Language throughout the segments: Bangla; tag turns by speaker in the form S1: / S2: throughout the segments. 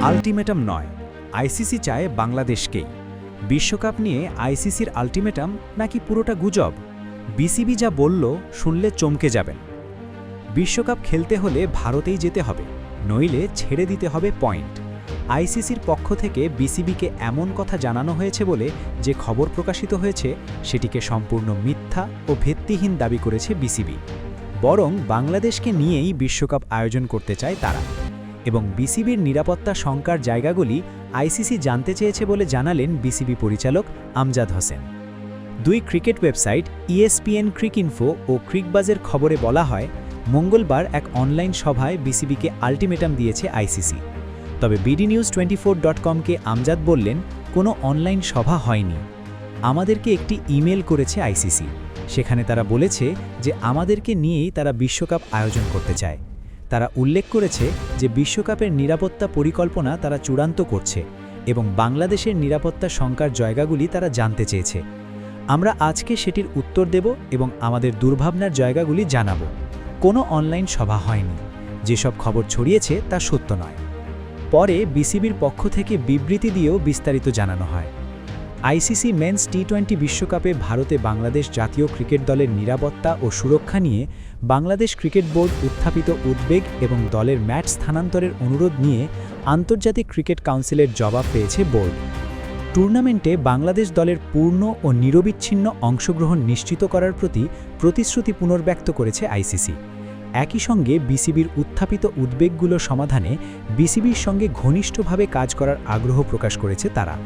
S1: আল্টিমেটাম নয়, আইসিসি চায় বাংলাদেশকেই। বিশ্বকাপ নিয়ে আইসিসির আল্টিমেটাম নাকি পুরোটা গুজব? বিসিবি যা বলল শুনলে চমকে যাবেন। বিশ্বকাপ খেলতে হলে ভারতেই যেতে হবে, নইলে ছেড়ে দিতে হবে পয়েন্ট। আইসিসির পক্ষ থেকে বিসিবিকে এমন কথা জানানো হয়েছে বলে যে খবর প্রকাশিত হয়েছে সেটিকে সম্পূর্ণ মিথ্যা ও ভিত্তিহীন দাবি করেছে বিসিবি। বরং বাংলাদেশকে নিয়েই বিশ্বকাপ আয়োজন করতে চায় তারা, এবং বিসিবির নিরাপত্তা শঙ্কার জায়গাগুলি আইসিসি জানতে চেয়েছে বলে জানালেন বিসিবি পরিচালক আমজাদ হোসেন। দুই ক্রিকেট ওয়েবসাইট ESPN ক্রিকইনফো ও ক্রিকবাজের খবরে বলা হয়, মঙ্গলবার এক অনলাইন সভায় বিসিবিকে আল্টিমেটাম দিয়েছে আইসিসি। তবে bdnews24.com-কে আমজাদ বললেন, কোনো অনলাইন সভা হয়নি। আমাদেরকে একটি ইমেল করেছে আইসিসি, সেখানে তারা বলেছে যে আমাদেরকে নিয়েই তারা বিশ্বকাপ আয়োজন করতে চায়। তারা উল্লেখ করেছে যে বিশ্বকাপের নিরাপত্তা পরিকল্পনা তারা চূড়ান্ত করছে এবং বাংলাদেশের নিরাপত্তা শঙ্কার জায়গাগুলি তারা জানতে চেয়েছে। আমরা আজকে সেটির উত্তর দেব এবং আমাদের দুর্ভাবনার জায়গাগুলি জানাব। কোনো অনলাইন সভা হয়নি, যেসব খবর ছড়িয়েছে তা সত্য নয়। পরে বিসিবির পক্ষ থেকে বিবৃতি দিয়েও বিস্তারিত জানানো হয়। আইসিসি মেন্স টি20 বিশ্বকাপে ভারতে বাংলাদেশ জাতীয় ক্রিকেট দলের নিরাপত্তা ও সুরক্ষা নিয়ে বাংলাদেশ ক্রিকেট বোর্ড উত্থাপিত উদ্বেগ এবং দলের ম্যাচ স্থানান্তরের অনুরোধ নিয়ে আন্তর্জাতিক ক্রিকেট কাউন্সিলের জবাব পেয়েছে বোর্ড। টুর্নামেন্টে বাংলাদেশ দলের পূর্ণ ও নিরবিচ্ছিন্ন অংশগ্রহণ নিশ্চিত করার প্রতি প্রতিশ্রুতি পুনর্ব্যক্ত করেছে আইসিসি। একই সঙ্গে বিসিবির উত্থাপিত উদ্বেগগুলো সমাধানে বিসিবির সঙ্গে ঘনিষ্ঠভাবে কাজ করার আগ্রহ প্রকাশ করেছে তারা,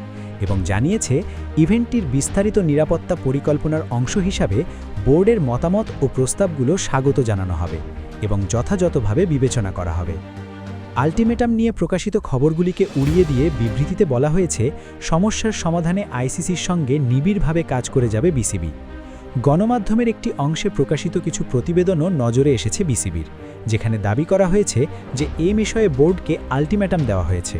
S1: এবং জানিয়েছে ইভেন্টটির বিস্তারিত নিরাপত্তা পরিকল্পনার অংশ হিসাবে বোর্ডের মতামত ও প্রস্তাবগুলো স্বাগত জানানো হবে এবং যথাযথভাবে বিবেচনা করা হবে। আল্টিমেটাম নিয়ে প্রকাশিত খবরগুলিকে উড়িয়ে দিয়ে বিবৃতিতে বলা হয়েছে, সমস্যার সমাধানে আইসিসির সঙ্গে নিবিড়ভাবে কাজ করে যাবে বিসিবি। গণমাধ্যমের একটি অংশে প্রকাশিত কিছু প্রতিবেদনও নজরে এসেছে বিসিবির, যেখানে দাবি করা হয়েছে যে এই বিষয়ে বোর্ডকে আল্টিমেটাম দেওয়া হয়েছে।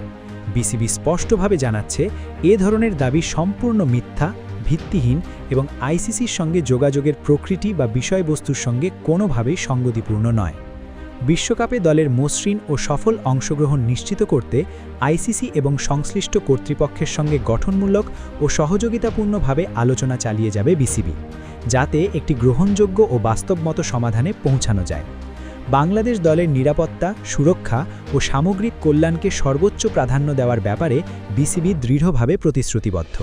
S1: বিসিবি স্পষ্টভাবে জানাচ্ছে, এ ধরনের দাবি সম্পূর্ণ মিথ্যা, ভিত্তিহীন এবং আইসিসির সঙ্গে যোগাযোগের প্রকৃতি বা বিষয়বস্তুর সঙ্গে কোনোভাবেই সঙ্গতিপূর্ণ নয়। বিশ্বকাপে দলের মসৃণ ও সফল অংশগ্রহণ নিশ্চিত করতে আইসিসি এবং সংশ্লিষ্ট কর্তৃপক্ষের সঙ্গে গঠনমূলক ও সহযোগিতাপূর্ণভাবে আলোচনা চালিয়ে যাবে বিসিবি, যাতে একটি গ্রহণযোগ্য ও বাস্তবমত সমাধানে পৌঁছানো যায়। বাংলাদেশ দলের নিরাপত্তা, সুরক্ষা ও সামগ্রিক কল্যাণকে সর্বোচ্চ প্রাধান্য দেওয়ার ব্যাপারে বিসিবি দৃঢ়ভাবে প্রতিশ্রুতিবদ্ধ।